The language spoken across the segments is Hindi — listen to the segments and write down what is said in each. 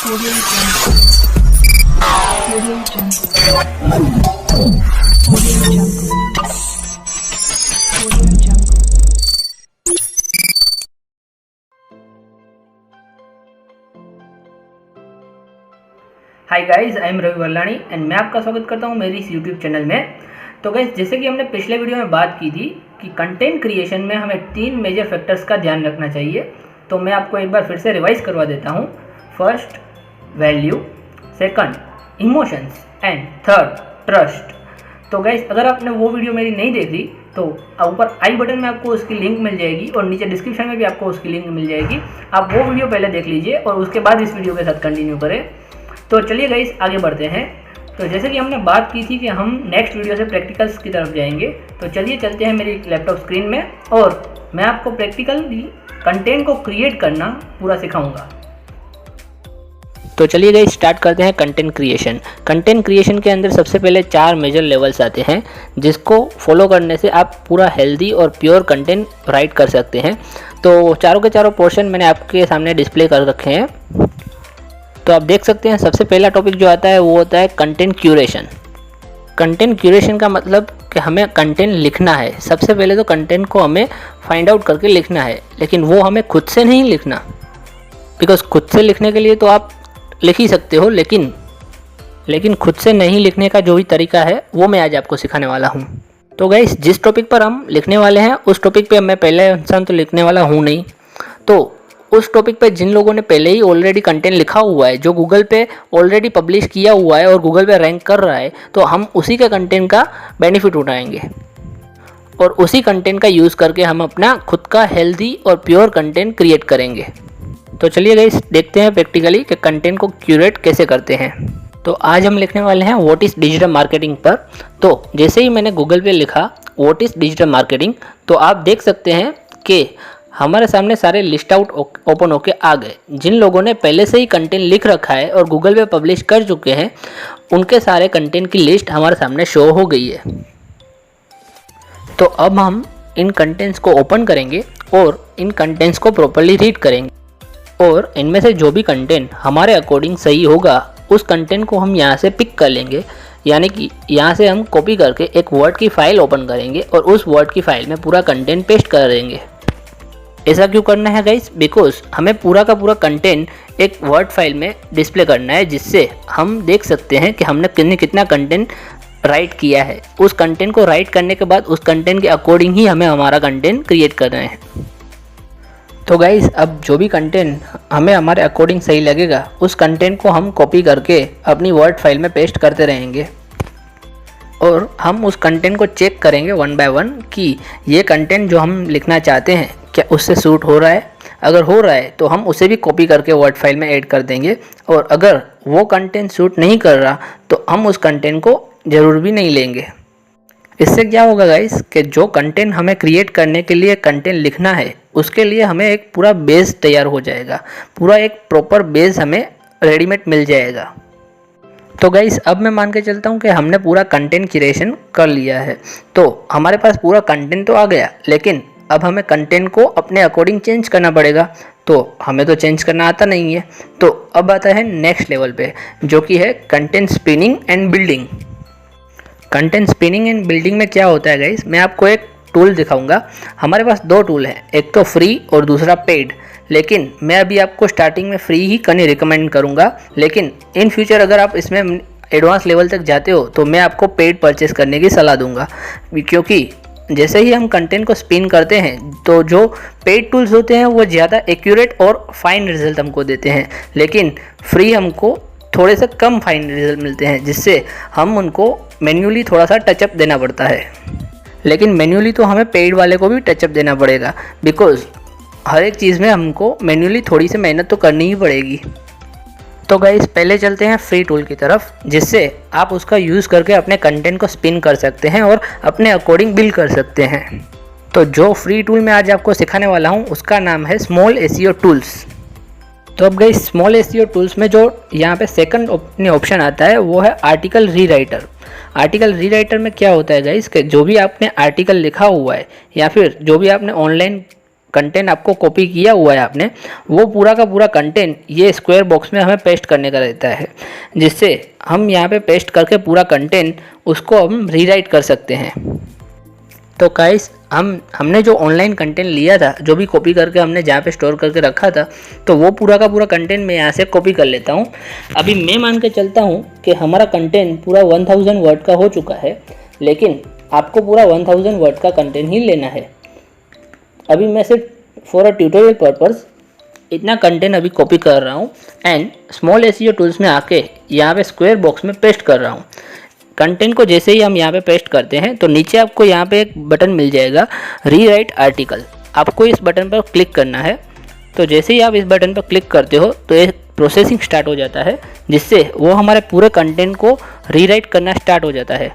Audio Jungle. Audio Jungle. Audio Jungle. Audio Jungle. Hi guys, I am Ravi Vallani and मैं आपका स्वागत करता हूं मेरी इस यूट्यूब चैनल में। तो गाइस, जैसे कि हमने पिछले वीडियो में बात की थी कि कंटेंट क्रिएशन में हमें 3 मेजर फैक्टर्स का ध्यान रखना चाहिए, तो मैं आपको एक बार फिर से रिवाइज करवा देता हूं। First value, second emotions and third trust. तो गाइस, अगर आपने वो वीडियो मेरी नहीं देखी तो ऊपर आई बटन में आपको उसकी लिंक मिल जाएगी और नीचे डिस्क्रिप्शन में भी आपको उसकी लिंक मिल जाएगी। आप वो वीडियो पहले देख लीजिए और उसके बाद इस वीडियो के साथ कंटिन्यू करें। तो चलिए गाइस, आगे बढ़ते हैं। तो जैसे कि हमने बात की थी कि हम नेक्स्ट वीडियो से प्रैक्टिकल्स की तरफ जाएंगे, तो चलिए चलते हैं मेरी लैपटॉप स्क्रीन में और मैं आपको प्रैक्टिकली कंटेंट को क्रिएट करना पूरा सिखाऊंगा। तो चलिए गाइस, स्टार्ट करते हैं कंटेंट क्रिएशन। कंटेंट क्रिएशन के अंदर सबसे पहले 4 मेजर लेवल्स आते हैं, जिसको फॉलो करने से आप पूरा हेल्दी और प्योर कंटेंट राइट कर सकते हैं। तो चारों के चारों पोर्शन मैंने आपके सामने डिस्प्ले कर रखे हैं। तो आप देख सकते हैं, सबसे पहला टॉपिक जो आता है वो होता है कंटेंट क्यूरेशन। कंटेंट क्यूरेशन का मतलब कि हमें कंटेंट लिखना है। सबसे पहले तो कंटेंट को हमें फाइंड आउट करके लिखना है, लेकिन वो हमें खुद से नहीं लिखना, बिकॉज खुद से लिखने के लिए तो आप लिख ही सकते हो, लेकिन खुद से नहीं लिखने का जो भी तरीका है वो मैं आज आपको सिखाने वाला हूँ। तो गाइस, जिस टॉपिक पर हम लिखने वाले हैं उस टॉपिक पे मैं पहला इंसान तो लिखने वाला हूँ नहीं। तो उस टॉपिक पे जिन लोगों ने पहले ही ऑलरेडी कंटेंट लिखा हुआ है, जो गूगल पे ऑलरेडी पब्लिश किया हुआ है और गूगल पे रैंक कर रहा है, तो हम उसी के कंटेंट का बेनिफिट उठाएंगे और उसी कंटेंट का यूज़ करके हम अपना खुद का हेल्दी और प्योर कंटेंट क्रिएट करेंगे। तो चलिए गाइस, देखते हैं प्रैक्टिकली कि कंटेंट को क्यूरेट कैसे करते हैं। तो आज हम लिखने वाले हैं व्हाट इज़ डिजिटल मार्केटिंग पर। तो जैसे ही मैंने गूगल पे लिखा व्हाट इज़ डिजिटल मार्केटिंग, तो आप देख सकते हैं कि हमारे सामने सारे लिस्ट आउट ओपन होके आ गए। जिन लोगों ने पहले से ही कंटेंट लिख रखा है और गूगल पे पब्लिश कर चुके हैं, उनके सारे कंटेंट की लिस्ट हमारे सामने शो हो गई है। तो अब हम इन कंटेंट्स को ओपन करेंगे और इन कंटेंट्स को प्रॉपर्ली रीड करेंगे और इनमें से जो भी कंटेंट हमारे अकॉर्डिंग सही होगा उस कंटेंट को हम यहाँ से पिक कर लेंगे। यानी कि यहाँ से हम कॉपी करके एक वर्ड की फ़ाइल ओपन करेंगे और उस वर्ड की फ़ाइल में पूरा कंटेंट पेस्ट कर देंगे। ऐसा क्यों करना है गाइस? बिकॉज हमें पूरा का पूरा कंटेंट एक वर्ड फाइल में डिस्प्ले करना है, जिससे हम देख सकते हैं कि हमने कितना कंटेंट राइट किया है। उस कंटेंट को राइट करने के बाद उस कंटेंट के अकॉर्डिंग ही हमें हमारा कंटेंट क्रिएट करना है। तो गाइस, अब जो भी कंटेंट हमें हमारे अकॉर्डिंग सही लगेगा उस कंटेंट को हम कॉपी करके अपनी वर्ड फाइल में पेस्ट करते रहेंगे और हम उस कंटेंट को चेक करेंगे वन बाय वन कि ये कंटेंट जो हम लिखना चाहते हैं क्या उससे सूट हो रहा है। अगर हो रहा है तो हम उसे भी कॉपी करके वर्ड फाइल में ऐड कर देंगे, और अगर वो कंटेंट सूट नहीं कर रहा तो हम उस कंटेंट को ज़रूर भी नहीं लेंगे। इससे क्या होगा गाइस कि जो कंटेंट हमें क्रिएट करने के लिए कंटेंट लिखना है उसके लिए हमें एक पूरा बेस तैयार हो जाएगा, पूरा एक प्रॉपर बेस हमें रेडीमेड मिल जाएगा। तो गाइस, अब मैं मान के चलता हूँ कि हमने पूरा कंटेंट क्रिएशन कर लिया है। तो हमारे पास पूरा कंटेंट तो आ गया, लेकिन अब हमें कंटेंट को अपने अकॉर्डिंग चेंज करना पड़ेगा। तो हमें तो चेंज करना आता नहीं है। तो अब आता है नेक्स्ट लेवल पे, जो कि है content spinning and building. Content spinning and building में क्या होता है गाइस, मैं आपको एक टूल दिखाऊंगा। हमारे पास 2 टूल हैं, एक तो फ्री और दूसरा पेड। लेकिन मैं अभी आपको स्टार्टिंग में फ्री ही करने रिकमेंड करूंगा, लेकिन इन फ्यूचर अगर आप इसमें एडवांस लेवल तक जाते हो तो मैं आपको पेड परचेस करने की सलाह दूंगा। क्योंकि जैसे ही हम कंटेंट को स्पिन करते हैं तो जो पेड टूल्स होते हैं वो ज़्यादा एक्यूरेट और फाइन रिजल्ट हमको देते हैं, लेकिन फ्री हमको थोड़े से कम फाइन रिजल्ट मिलते हैं, जिससे हम उनको मैन्युअली थोड़ा सा टचअप देना पड़ता है। लेकिन मैन्युअली तो हमें पेड वाले को भी टचअप देना पड़ेगा, बिकॉज हर एक चीज़ में हमको मैन्युअली थोड़ी सी मेहनत तो करनी ही पड़ेगी। तो गाइस, पहले चलते हैं फ्री टूल की तरफ, जिससे आप उसका यूज़ करके अपने कंटेंट को स्पिन कर सकते हैं और अपने अकॉर्डिंग बिल्ड कर सकते हैं। तो जो फ्री टूल मैं आज आपको सिखाने वाला हूँ उसका नाम है स्मॉल एसईओ टूल्स। तो अब गाइस, स्मॉल एसईओ टूल्स में जो यहाँ पे सेकंड ऑप्शन आता है वो है आर्टिकल रीराइटर। आर्टिकल रीराइटर में क्या होता है गाइस कि जो भी आपने आर्टिकल लिखा हुआ है या फिर जो भी आपने ऑनलाइन कंटेंट आपको कॉपी किया हुआ है आपने, वो पूरा का पूरा कंटेंट ये स्क्वायर बॉक्स में हमें पेस्ट करने का रहता है, जिससे हम यहाँ पे पेस्ट करके पूरा कंटेंट उसको हम रीराइट कर सकते हैं। तो गाइस हमने जो ऑनलाइन कंटेंट लिया था, जो भी कॉपी करके हमने जहाँ पे स्टोर करके रखा था, तो वो पूरा का पूरा कंटेंट मैं यहाँ से कॉपी कर लेता हूँ। अभी मैं मान के चलता हूँ कि हमारा कंटेंट पूरा 1000 वर्ड का हो चुका है, लेकिन आपको पूरा 1000 वर्ड का कंटेंट ही लेना है। अभी मैं सिर्फ फॉर अ ट्यूटोरियल पर्पस इतना कंटेंट अभी कॉपी कर रहा हूँ एंड स्मॉल एसईओ टूल्स में आके यहाँ पे स्क्वायर बॉक्स में पेस्ट कर रहा हूँ। कंटेंट को जैसे ही हम यहाँ पे पेस्ट करते हैं तो नीचे आपको यहाँ पे एक बटन मिल जाएगा रीराइट आर्टिकल। आपको इस बटन पर क्लिक करना है। तो जैसे ही आप इस बटन पर क्लिक करते हो तो एक प्रोसेसिंग स्टार्ट हो जाता है, जिससे वो हमारे पूरे कंटेंट को रीराइट करना स्टार्ट हो जाता है।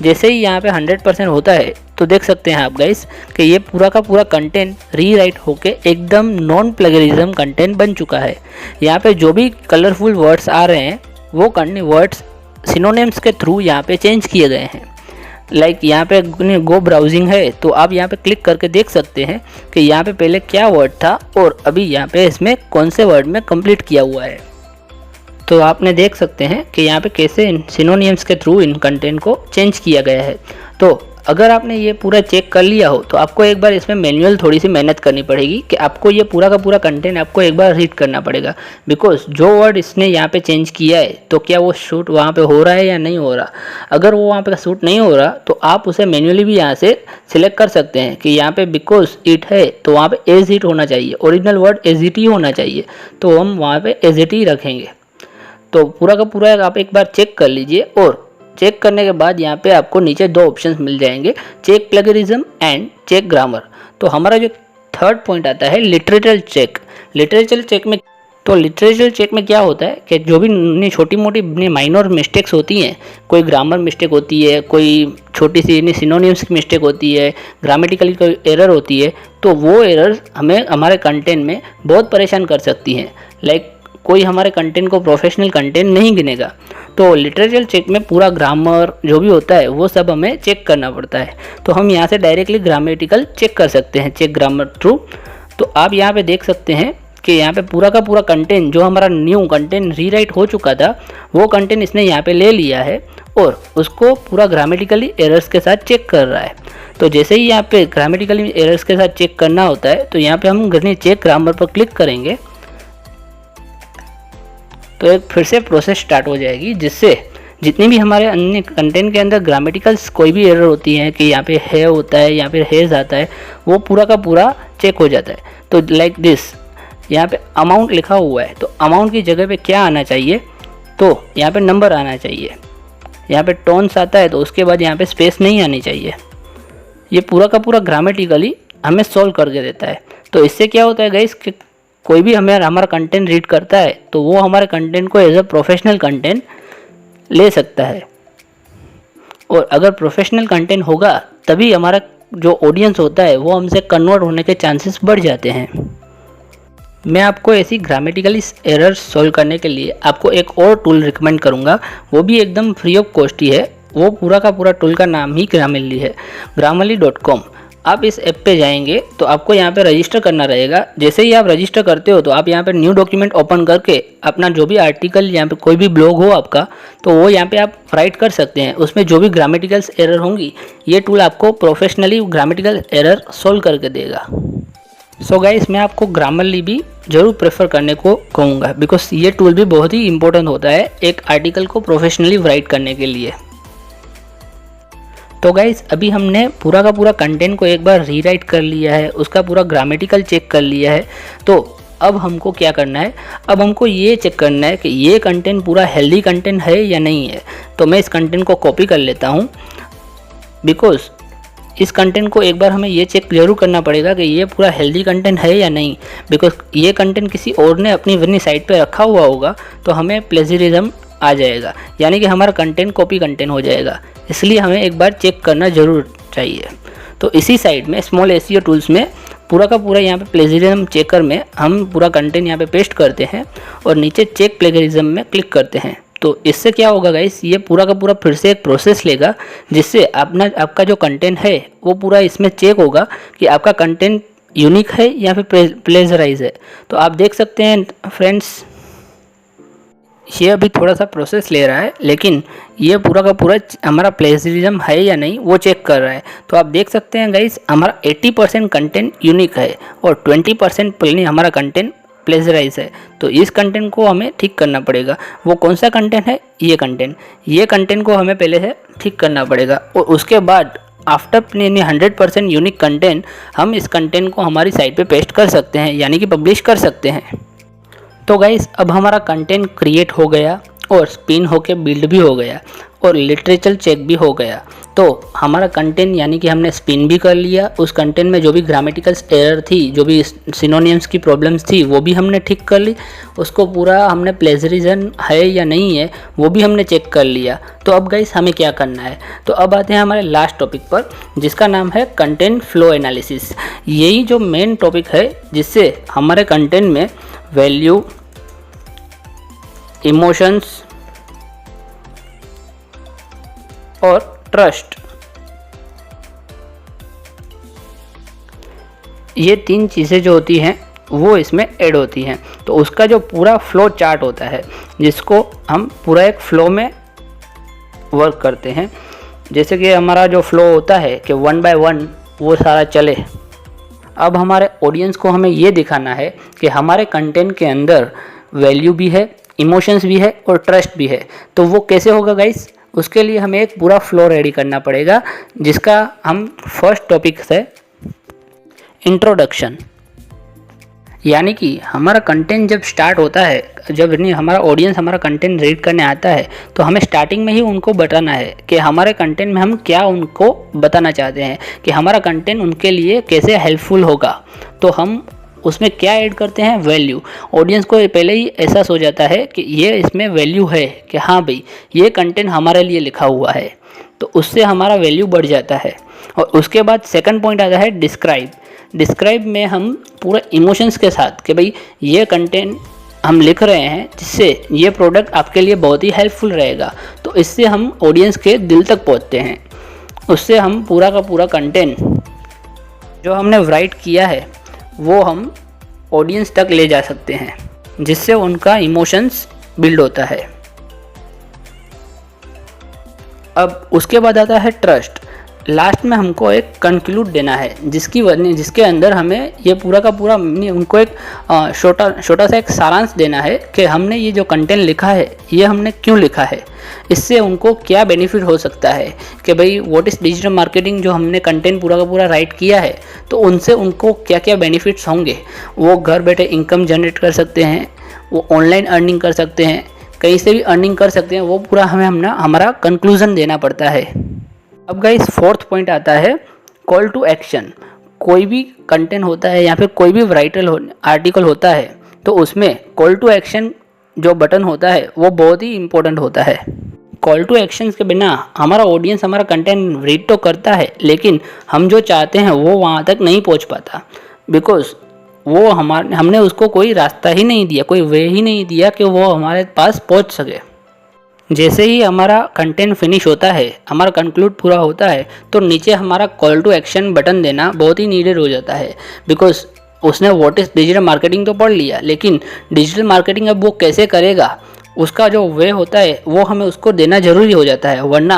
जैसे ही यहाँ पे 100% होता है तो देख सकते हैं आप गाइस कि ये पूरा का पूरा कंटेंट रीराइट होके एकदम नॉन प्लेगरिज्म कंटेंट बन चुका है। यहाँ पे जो भी कलरफुल वर्ड्स आ रहे हैं वो वर्ड्स सिनोनिम्स के थ्रू यहाँ पे चेंज किए गए हैं। लाइक यहाँ पे गो ब्राउजिंग है तो आप यहाँ पे क्लिक करके देख सकते हैं कि यहाँ पे पहले क्या वर्ड था और अभी यहाँ पे इसमें कौन से वर्ड में कंप्लीट किया हुआ है। तो आपने देख सकते हैं कि यहाँ पे कैसे इन सिनोनिम्स के थ्रू इन कंटेंट को चेंज किया गया है। तो अगर आपने ये पूरा चेक कर लिया हो तो आपको एक बार इसमें मैनुअल थोड़ी सी मेहनत करनी पड़ेगी कि आपको ये पूरा का पूरा कंटेंट आपको एक बार रीड करना पड़ेगा, बिकॉज जो वर्ड इसने यहाँ पे चेंज किया है तो क्या वो शूट वहाँ पे हो रहा है या नहीं हो रहा। अगर वो वहाँ पे शूट नहीं हो रहा तो आप उसे मैनुअली भी यहाँ से सिलेक्ट कर सकते हैं कि यहाँ पे बिकॉज इट है तो वहाँ पे एज इट होना चाहिए, ओरिजिनल वर्ड एज इट ही होना चाहिए, तो हम वहाँ पे एज इट ही रखेंगे। तो पूरा का पूरा आप एक बार चेक कर लीजिए और चेक करने के बाद यहाँ पे आपको नीचे दो ऑप्शंस मिल जाएंगे, check plagiarism and check grammar. तो हमारा जो थर्ड पॉइंट आता है लिटरेचर चेक। लिटरेचर चेक में क्या होता है कि जो भी छोटी मोटी माइनर मिस्टेक्स होती हैं, कोई ग्रामर मिस्टेक होती है, कोई छोटी सी सिनोनिम्स की मिस्टेक होती है, ग्रामेटिकली कोई एरर होती है, तो वो एरर हमें हमारे कंटेंट में बहुत परेशान कर सकती हैं। लाइक कोई हमारे कंटेंट को प्रोफेशनल कंटेंट नहीं गिनेगा। तो लिटरेचर चेक में पूरा ग्रामर जो भी होता है वो सब हमें चेक करना पड़ता है। तो हम यहाँ से डायरेक्टली ग्रामेटिकल चेक कर सकते हैं, चेक ग्रामर थ्रू। तो आप यहाँ पे देख सकते हैं कि यहाँ पे पूरा का पूरा कंटेंट जो हमारा न्यू कंटेंट रीराइट हो चुका था वो कंटेंट इसने यहाँ पे ले लिया है और उसको पूरा ग्रामेटिकली एरर्स के साथ चेक कर रहा है। तो जैसे ही यहाँ पे ग्रामेटिकली एरर्स के साथ चेक करना होता है तो यहाँ पे हम चेक ग्रामर पर क्लिक करेंगे तो एक फिर से प्रोसेस स्टार्ट हो जाएगी, जिससे जितनी भी हमारे अन्य कंटेंट के अंदर ग्रामेटिकल्स कोई भी एरर होती है कि यहाँ पे है होता है या फिर हेज आता है, वो पूरा का पूरा चेक हो जाता है। तो लाइक दिस यहाँ पे अमाउंट लिखा हुआ है तो अमाउंट की जगह पे क्या आना चाहिए, तो यहाँ पे नंबर आना चाहिए। यहाँ पे टोन्स आता है तो उसके बाद यहाँ पे स्पेस नहीं आनी चाहिए। ये पूरा का पूरा ग्रामेटिकली हमें सॉल्व करके देता है। तो इससे क्या होता है गाइस कि कोई भी हमारा कंटेंट रीड करता है तो वो हमारे कंटेंट को एज अ प्रोफेशनल कंटेंट ले सकता है। और अगर प्रोफेशनल कंटेंट होगा तभी हमारा जो ऑडियंस होता है वो हमसे कन्वर्ट होने के चांसेस बढ़ जाते हैं। मैं आपको ऐसी ग्रामेटिकली एरर सॉल्व करने के लिए आपको एक और टूल रिकमेंड करूँगा, वो भी एकदम फ्री ऑफ कॉस्ट ही है। वो पूरा का पूरा टूल का नाम ही ग्रामरली है, grammarly.com। आप इस ऐप पे जाएंगे तो आपको यहाँ पे रजिस्टर करना रहेगा। जैसे ही आप रजिस्टर करते हो तो आप यहाँ पे न्यू डॉक्यूमेंट ओपन करके अपना जो भी आर्टिकल यहाँ पे कोई भी ब्लॉग हो आपका तो वो यहाँ पे आप राइट कर सकते हैं। उसमें जो भी ग्रामेटिकल्स एरर होंगी ये टूल आपको प्रोफेशनली ग्रामेटिकल एरर सॉल्व करके देगा। सो गाइस मैं आपको ग्रामरली भी ज़रूर प्रेफर करने को कहूँगा, बिकॉज ये टूल भी बहुत ही इंपॉर्टेंट होता है एक आर्टिकल को प्रोफेशनली राइट करने के लिए। तो गाइस अभी हमने पूरा का पूरा कंटेंट को एक बार रीराइट कर लिया है, उसका पूरा ग्रामेटिकल चेक कर लिया है। तो अब हमको क्या करना है, अब हमको ये चेक करना है कि ये कंटेंट पूरा हेल्दी कंटेंट है या नहीं है। तो मैं इस कंटेंट को कॉपी कर लेता हूँ, बिकॉज इस कंटेंट को एक बार हमें ये चेक जरूर करना पड़ेगा कि ये पूरा हेल्दी कंटेंट है या नहीं, बिकॉज ये कंटेंट किसी और ने अपनी साइट पे रखा हुआ होगा तो हमें प्लेजरिज्म आ जाएगा, यानी कि हमारा कंटेंट कॉपी कंटेंट हो जाएगा। इसलिए हमें एक बार चेक करना ज़रूर चाहिए। तो इसी साइड में स्मॉल एसईओ टूल्स में पूरा का पूरा यहाँ पे प्लेजरिज्म चेकर में हम पूरा कंटेंट यहाँ पे पेस्ट करते हैं और नीचे चेक प्लेजरिज्म में क्लिक करते हैं। तो इससे क्या होगा गाइस, ये पूरा का पूरा फिर से एक प्रोसेस लेगा जिससे आपका जो कंटेंट है वो पूरा इसमें चेक होगा कि आपका कंटेंट यूनिक है या फिर प्लेजराइज है। तो आप देख सकते हैं फ्रेंड्स, ये अभी थोड़ा सा प्रोसेस ले रहा है, लेकिन ये पूरा का पूरा हमारा प्लेजरिज्म है या नहीं वो चेक कर रहा है। तो आप देख सकते हैं गाइस, हमारा 80% कंटेंट यूनिक है और 20% हमारा कंटेंट प्लेजराइज है। तो इस कंटेंट को हमें ठीक करना पड़ेगा। वो कौन सा कंटेंट है? ये कंटेंट को हमें पहले से ठीक करना पड़ेगा, और उसके बाद आफ्टर 100% यूनिक कंटेंट हम इस कंटेंट को हमारी साइट पे पेस्ट कर सकते हैं, यानी कि पब्लिश कर सकते हैं। तो गाइस, अब हमारा कंटेंट क्रिएट हो गया और स्पिन होके बिल्ड भी हो गया और लिटरेचर चेक भी हो गया। तो हमारा कंटेंट यानी कि हमने स्पिन भी कर लिया, उस कंटेंट में जो भी ग्रामेटिकल एरर थी, जो भी सिनोनिम्स की प्रॉब्लम्स थी, वो भी हमने ठीक कर ली। उसको पूरा हमने प्लेजरिज्म है या नहीं है वो भी हमने चेक कर लिया। तो अब गाइस हमें क्या करना है? तो अब आते हैं हमारे लास्ट टॉपिक पर, जिसका नाम है कंटेंट फ्लो एनालिसिस। यही जो मेन टॉपिक है जिससे हमारे कंटेंट में वैल्यू, इमोशंस और ट्रस्ट, ये 3 चीज़ें जो होती हैं वो इसमें ऐड होती हैं। तो उसका जो पूरा फ्लो चार्ट होता है, जिसको हम पूरा एक फ्लो में वर्क करते हैं। जैसे कि हमारा जो फ्लो होता है कि 1 बाय 1 वो सारा चले। अब हमारे ऑडियंस को हमें ये दिखाना है कि हमारे कंटेंट के अंदर वैल्यू भी है, इमोशंस भी है और ट्रस्ट भी है। तो वो कैसे होगा गाइस? उसके लिए हमें एक पूरा फ्लो रेडी करना पड़ेगा, जिसका हम फर्स्ट टॉपिक है इंट्रोडक्शन। यानी कि हमारा कंटेंट जब स्टार्ट होता है, जब हमारा ऑडियंस हमारा कंटेंट रीड करने आता है, तो हमें स्टार्टिंग में ही उनको बताना है कि हमारे कंटेंट में हम क्या उनको बताना चाहते हैं, कि हमारा कंटेंट उनके लिए कैसे हेल्पफुल होगा। तो हम उसमें क्या ऐड करते हैं? वैल्यू। ऑडियंस को पहले ही एहसास हो जाता है कि ये इसमें वैल्यू है, कि हाँ भाई ये कंटेंट हमारे लिए लिखा हुआ है, तो उससे हमारा वैल्यू बढ़ जाता है। और उसके बाद सेकंड पॉइंट आता है डिस्क्राइब। डिस्क्राइब में हम पूरा इमोशंस के साथ कि भाई ये कंटेंट हम लिख रहे हैं जिससे ये प्रोडक्ट आपके लिए बहुत ही हेल्पफुल रहेगा, तो इससे हम ऑडियंस के दिल तक पहुंचते हैं। उससे हम पूरा का पूरा कंटेंट जो हमने राइट किया है वो हम ऑडियंस तक ले जा सकते हैं, जिससे उनका इमोशंस बिल्ड होता है। अब उसके बाद आता है ट्रस्ट। लास्ट में हमको एक कंक्लूड देना है, जिसके अंदर हमें ये पूरा का पूरा उनको एक छोटा सा एक सारांश देना है कि हमने ये जो कंटेंट लिखा है ये हमने क्यों लिखा है, इससे उनको क्या बेनिफिट हो सकता है, कि भाई व्हाट इज़ डिजिटल मार्केटिंग, जो हमने कंटेंट पूरा का पूरा राइट किया है तो उनसे उनको क्या क्या बेनिफिट्स होंगे। वो घर बैठे इनकम जनरेट कर सकते हैं, वो ऑनलाइन अर्निंग कर सकते हैं, कहीं से भी अर्निंग कर सकते हैं। वो पूरा हमारा कंक्लूजन देना पड़ता है। अब गाइस फोर्थ पॉइंट आता है कॉल टू एक्शन। कोई भी कंटेंट होता है या फिर कोई भी आर्टिकल होता है, तो उसमें कॉल टू एक्शन जो बटन होता है वो बहुत ही इम्पोर्टेंट होता है। कॉल टू एक्शन के बिना हमारा ऑडियंस हमारा कंटेंट रीड तो करता है, लेकिन हम जो चाहते हैं वो वहाँ तक नहीं पहुँच पाता, बिकॉज वो हमने उसको कोई रास्ता ही नहीं दिया, कोई वे ही नहीं दिया कि वो हमारे पास पहुँच सके। जैसे ही हमारा कंटेंट फिनिश होता है, हमारा कंक्लूड पूरा होता है, तो नीचे हमारा कॉल टू एक्शन बटन देना बहुत ही नीडेड हो जाता है, बिकॉज उसने व्हाट इज़ डिजिटल मार्केटिंग तो पढ़ लिया, लेकिन डिजिटल मार्केटिंग अब वो कैसे करेगा उसका जो वे होता है वो हमें उसको देना ज़रूरी हो जाता है। वरना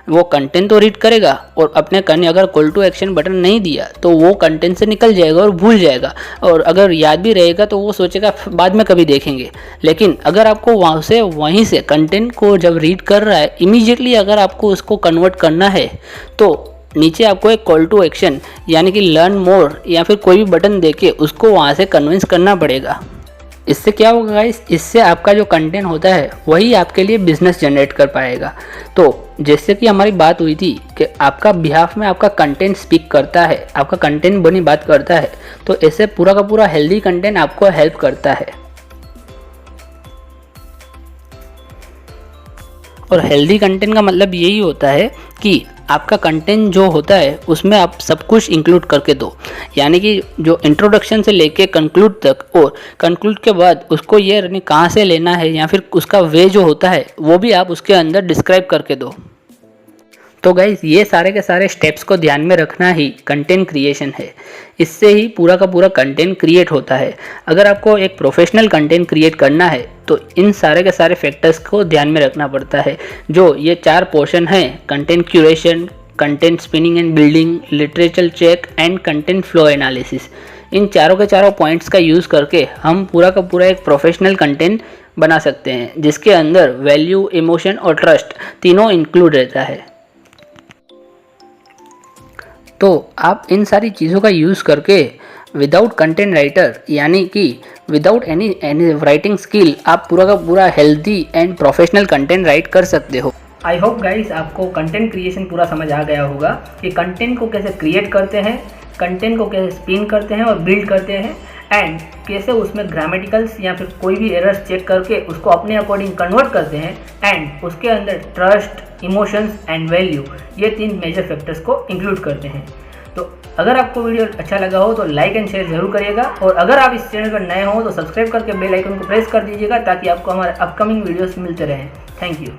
वो कंटेंट तो रीड करेगा और अपने अगर कॉल टू एक्शन बटन नहीं दिया तो वो कंटेंट से निकल जाएगा और भूल जाएगा, और अगर याद भी रहेगा तो वो सोचेगा बाद में कभी देखेंगे। लेकिन अगर आपको वहीं से कंटेंट को जब रीड कर रहा है, इमीडिएटली अगर आपको उसको कन्वर्ट करना है, तो नीचे आपको एक कॉल टू एक्शन यानी कि लर्न मोर या फिर कोई भी बटन देके उसको वहाँ से कन्विंस करना पड़ेगा। इससे क्या होगा गाइस, इससे आपका जो कंटेंट होता है वही आपके लिए बिजनेस जनरेट कर पाएगा। तो जैसे कि हमारी बात हुई थी कि आपका बिहाफ में आपका कंटेंट स्पीक करता है, आपका कंटेंट बनी बात करता है, तो ऐसे पूरा का पूरा हेल्दी कंटेंट आपको हेल्प करता है। और हेल्दी कंटेंट का मतलब यही होता है कि आपका कंटेंट जो होता है उसमें आप सब कुछ इंक्लूड करके दो, यानी कि जो इंट्रोडक्शन से लेके कंक्लूड तक, और कंक्लूड के बाद उसको ये कहाँ से लेना है या फिर उसका वे जो होता है वो भी आप उसके अंदर डिस्क्राइब करके दो। तो गाइज ये सारे के सारे स्टेप्स को ध्यान में रखना ही कंटेंट क्रिएशन है। इससे ही पूरा का पूरा कंटेंट क्रिएट होता है। अगर आपको एक प्रोफेशनल कंटेंट क्रिएट करना है तो इन सारे के सारे फैक्टर्स को ध्यान में रखना पड़ता है। जो ये 4 पोर्शन हैं, content curation, content spinning and building, literature check and content flow analysis, इन चारों के चारों पॉइंट्स का यूज़ करके हम पूरा का पूरा एक प्रोफेशनल कंटेंट बना सकते हैं, जिसके अंदर वैल्यू, इमोशन और ट्रस्ट तीनों इंक्लूड रहता है। तो आप इन सारी चीज़ों का यूज़ करके विदाउट कंटेंट राइटर यानी कि विदाउट एनी राइटिंग स्किल आप पूरा का पूरा healthy and professional content right कर सकते हो। आई होप गाइस आपको कंटेंट क्रिएशन पूरा समझ आ गया होगा कि कंटेंट को कैसे क्रिएट करते हैं, कंटेंट को कैसे स्पिन करते हैं और बिल्ड करते हैं, एंड कैसे उसमें ग्रामेटिकल्स या फिर कोई भी एरर्स चेक करके उसको अपने अकॉर्डिंग कन्वर्ट करते हैं, एंड उसके अंदर ट्रस्ट, इमोशंस एंड वैल्यू, ये 3 मेजर फैक्टर्स को इंक्लूड करते हैं। तो अगर आपको वीडियो अच्छा लगा हो तो लाइक एंड शेयर जरूर करिएगा, और अगर आप इस चैनल पर नए हो तो सब्सक्राइब करके बेल आइकन को प्रेस कर दीजिएगा ताकि आपको हमारे अपकमिंग वीडियोस मिलते रहें। Thank you.